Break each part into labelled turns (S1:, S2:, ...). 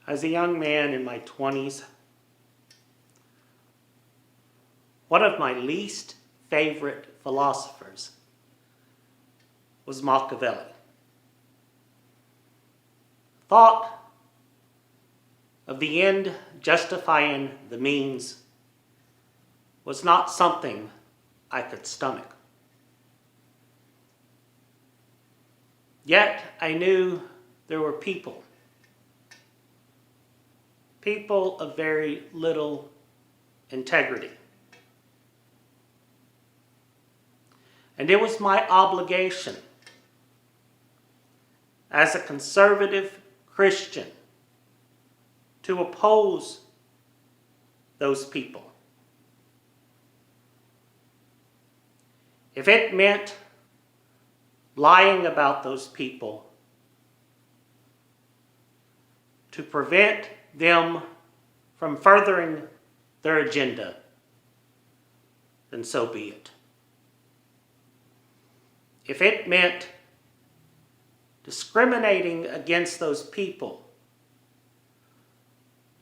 S1: As a young man in my 20s, one of my least favorite philosophers was Machiavelli. Thought of the end justifying the means was not something I could stomach. Yet I knew there were people of very little integrity. And it was my obligation as a conservative Christian to oppose those people. If it meant lying about those people to prevent them from furthering their agenda, then so be it. If it meant discriminating against those people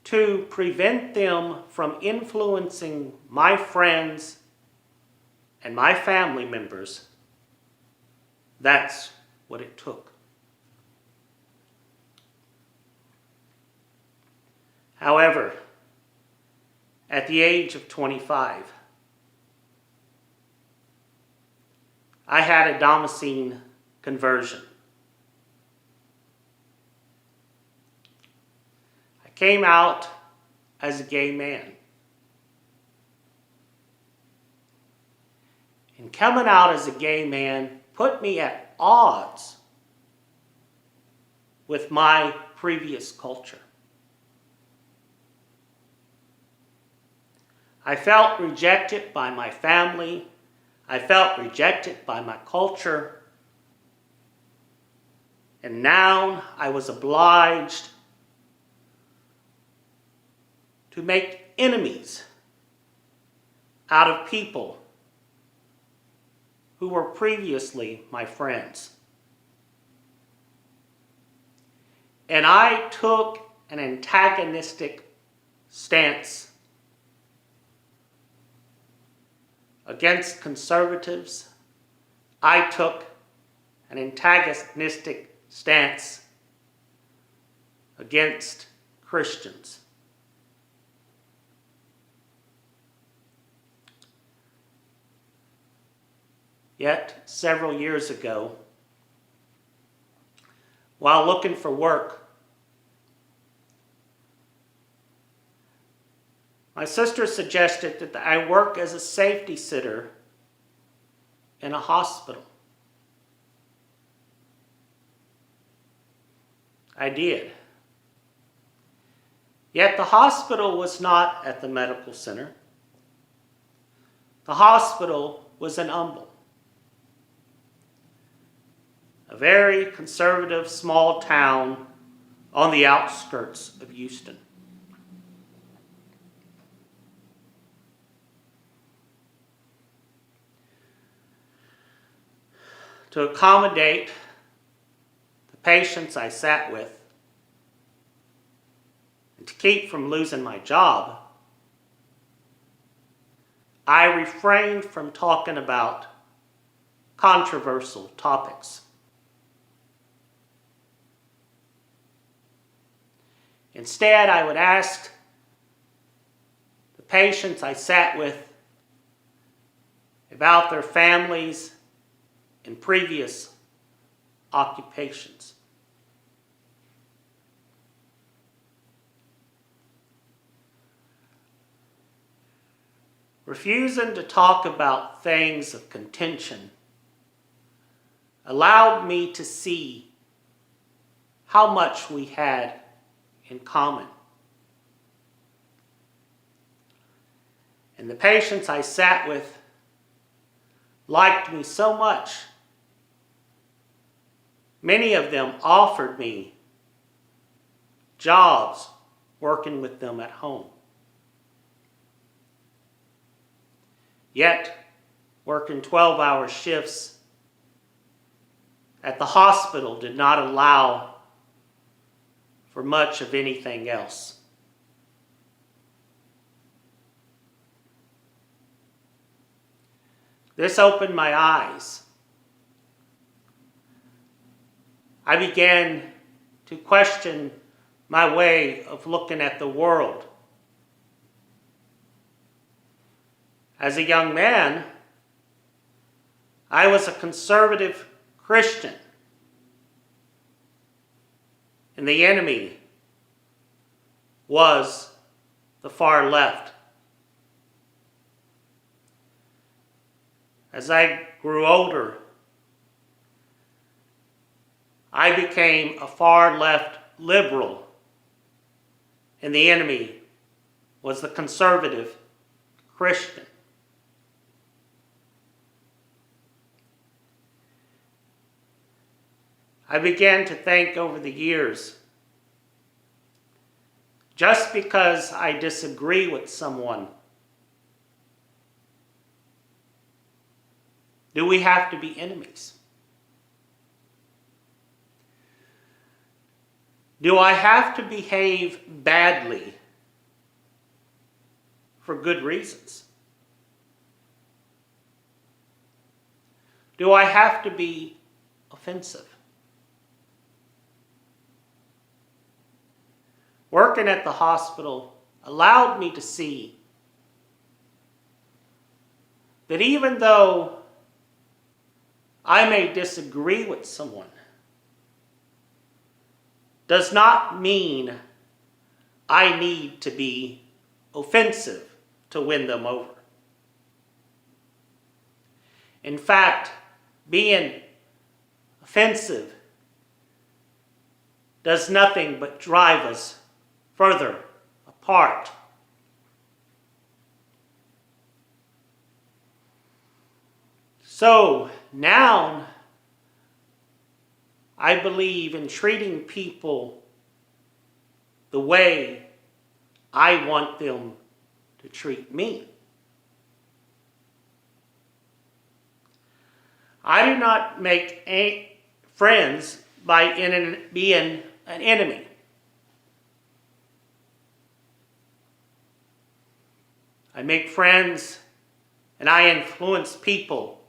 S1: to prevent them from influencing my friends and my family members, that's what it took. However, at the age of 25, I had a Damascene conversion. I came out as a gay man. And coming out as a gay man put me at odds with my previous culture. I felt rejected by my family. I felt rejected by my culture. And now I was obliged to make enemies out of people who were previously my friends. And I took an antagonistic stance against conservatives. I took an antagonistic stance against Christians. Yet, several years ago, while looking for work, my sister suggested that I work as a safety sitter in a hospital. I did. Yet the hospital was not at the medical center. The hospital was in Humble, a very conservative small town on the outskirts of Houston. To accommodate the patients I sat with and to keep from losing my job, I refrained from talking about controversial topics. Instead, I would ask the patients I sat with about their families and previous occupations. Refusing to talk about things of contention allowed me to see how much we had in common. And the patients I sat with liked me so much. Many of them offered me jobs working with them at home. Yet, working 12-hour shifts at the hospital did not allow for much of anything else. This opened my eyes. I began to question my way of looking at the world. As a young man, I was a conservative Christian, and the enemy was the far left. As I grew older, I became a far left liberal, and the enemy was the conservative Christian. I began to think over the years, just because I disagree with someone, do we have to be enemies? Do I have to behave badly for good reasons? Do I have to be offensive? Working at the hospital allowed me to see that even though I may disagree with someone, does not mean I need to be offensive to win them over. In fact, being offensive does nothing but drive us further apart. So now I believe in treating people the way I want them to treat me. I do not make friends by being an enemy. I make friends and I influence people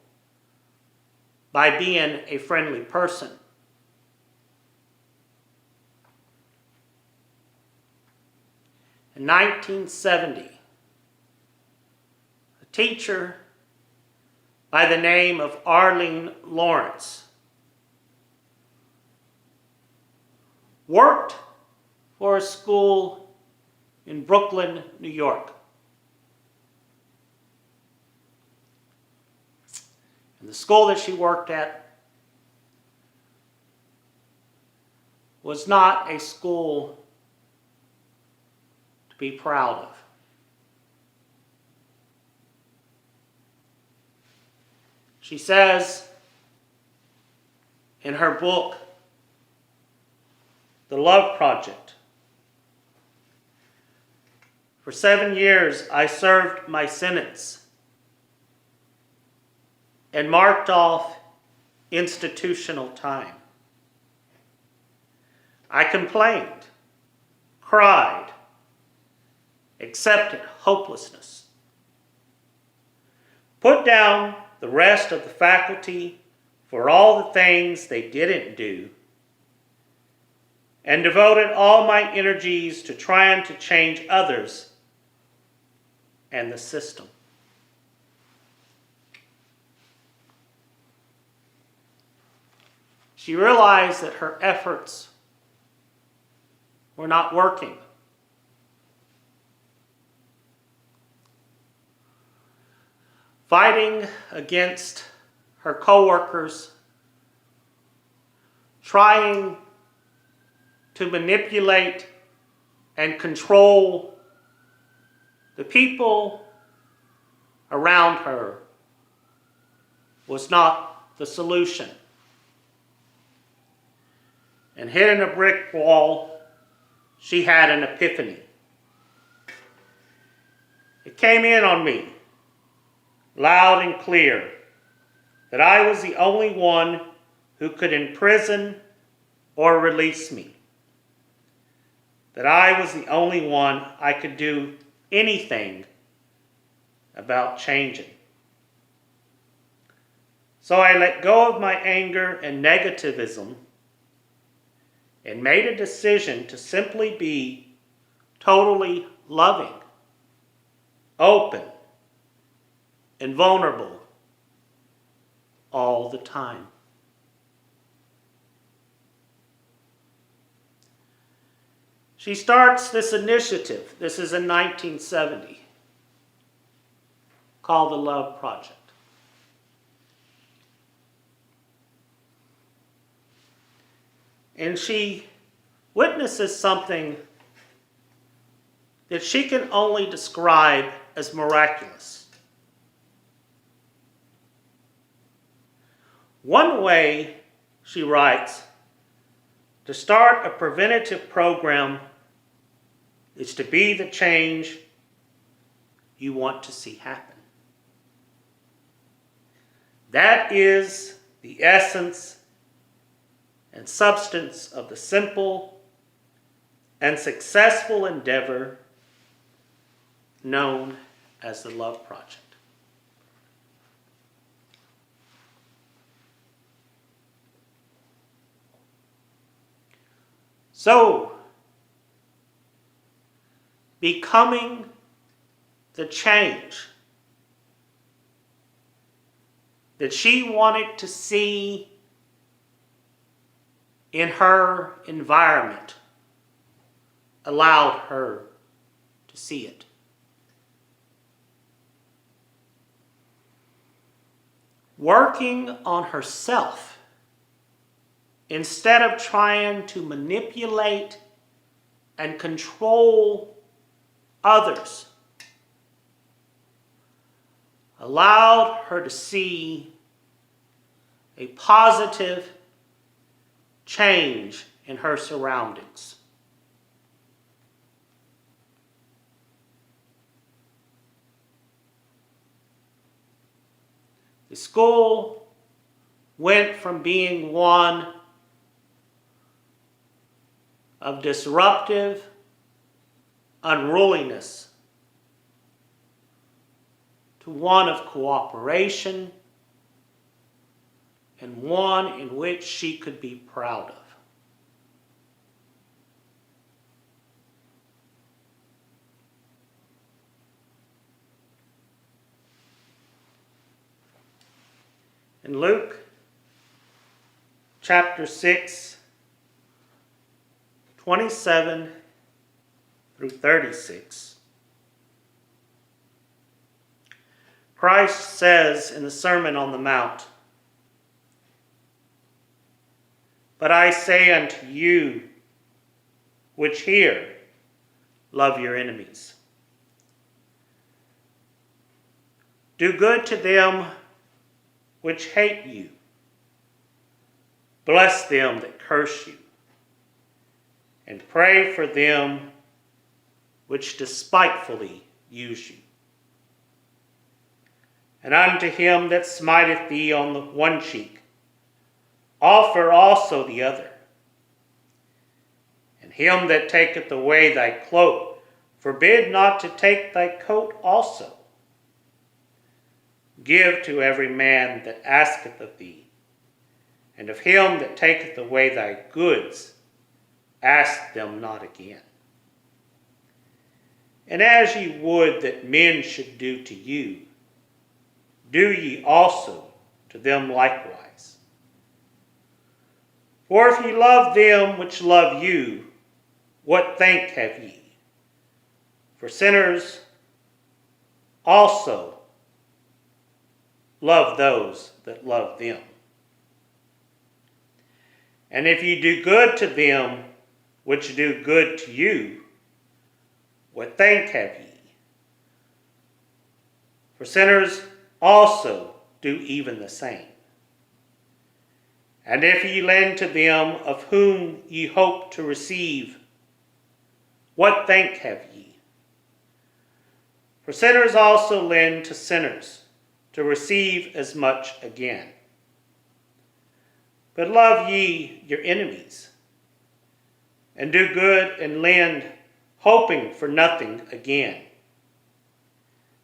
S1: by being a friendly person. In 1970, a teacher by the name of Arlene Lawrence worked for a school in Brooklyn, New York. And the school that she worked at was not a school to be proud of. She says in her book, The Love Project, "For 7 years I served my sentence and marked off institutional time. I complained, cried, accepted hopelessness, put down the rest of the faculty for all the things they didn't do, and devoted all my energies to trying to change others and the system." She realized that her efforts were not working. Fighting against her coworkers, trying to manipulate and control the people around her was not the solution. And hitting a brick wall, she had an epiphany. It came in on me, loud and clear, that I was the only one who could imprison or release me. that I was the only one I could do anything about changing. So I let go of my anger and negativism and made a decision to simply be totally loving, open, and vulnerable all the time. She starts this initiative, this is in 1970, called the Love Project. And she witnesses something that she can only describe as miraculous. One way, she writes, to start a preventative program is to be the change you want to see happen. That is the essence and substance of the simple and successful endeavor known as the Love Project. So, becoming the change that she wanted to see in her environment allowed her to see it. Working on herself instead of trying to manipulate and control others allowed her to see a positive change in her surroundings. The school went from being one of disruptive unruliness to one of cooperation and one in which she could be proud of. In Luke chapter 6, 27 through 36, Christ says in the Sermon on the Mount, "But I say unto you which hear, love your enemies. Do good to them which hate you. Bless them that curse you. And pray for them which despitefully use you. And unto him that smiteth thee on the one cheek, offer also the other. And him that taketh away thy cloak, forbid not to take thy coat also. Give to every man that asketh of thee, and of him that taketh away thy goods, ask them not again. And as ye would that men should do to you, do ye also to them likewise. For if ye love them which love you, what thank have ye? For sinners also love those that love them. And if ye do good to them which do good to you, what thank have ye? For sinners also do even the same. And if ye lend to them of whom ye hope to receive, what thank have ye? For sinners also lend to sinners, to receive as much again. But love ye your enemies, and do good and lend, hoping for nothing again.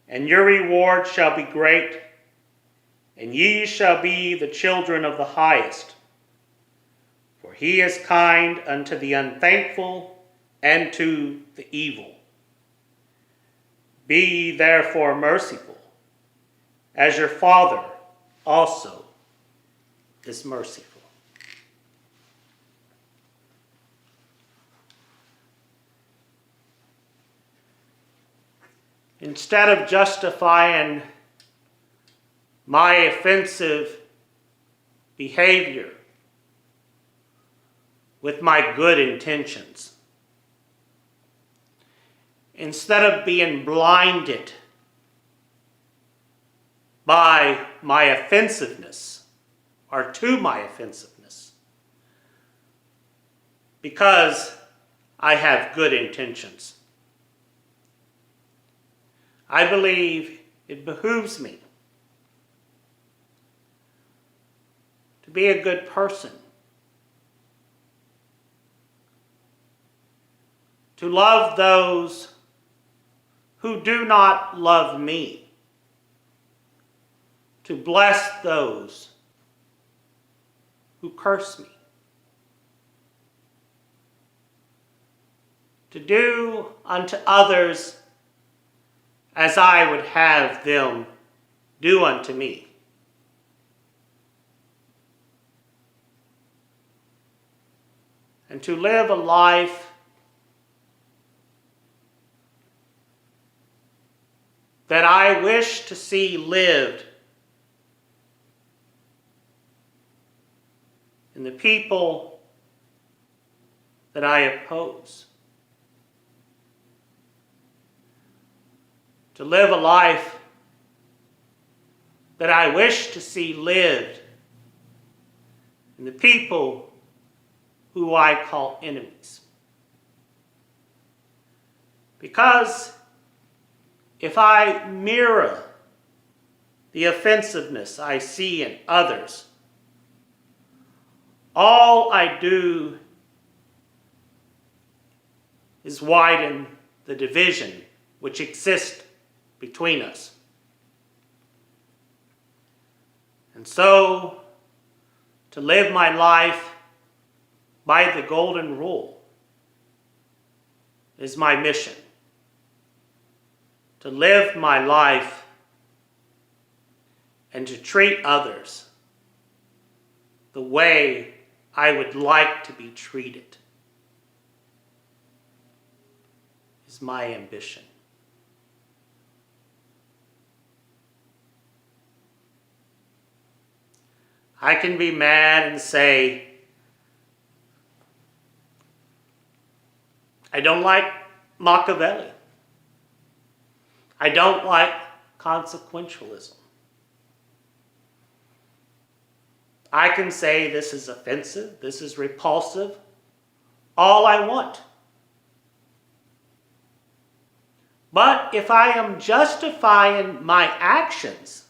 S1: And your reward shall be great, and ye shall be the children of the highest. For he is kind unto the unthankful and to the evil. Be ye therefore merciful, as your Father also is merciful. Instead of justifying my offensive behavior with my good intentions, instead of being blinded by my offensiveness or to my offensiveness, because I have good intentions, I believe it behooves me to be a good person, to love those who do not love me, to bless those who curse me, to do unto others as I would have them do unto me. And to live a life that I wish to see lived in the people that I oppose. To live a life that I wish to see lived in the people who I call enemies. Because if I mirror the offensiveness I see in others, all I do is widen the division which exists between us. And so, to live my life by the golden rule is my mission. To live my life and to treat others the way I would like to be treated is my ambition. I can be mad and say, I don't like Machiavelli. I don't like consequentialism. I can say this is offensive, this is repulsive, all I want. But if I am justifying my actions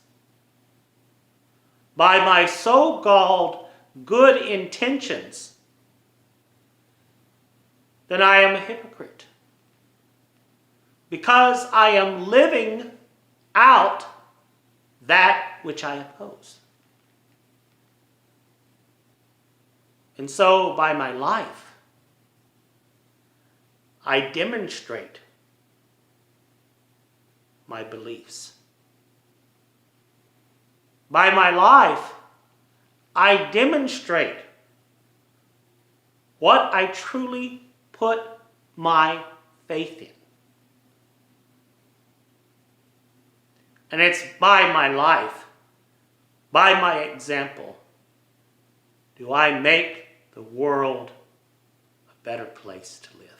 S1: by my so-called good intentions, then I am a hypocrite. Because I am living out that which I oppose. And so by my life, I demonstrate my beliefs. By my life, I demonstrate what I truly put my faith in. And it's by my life, by my example, do I make the world a better place to live.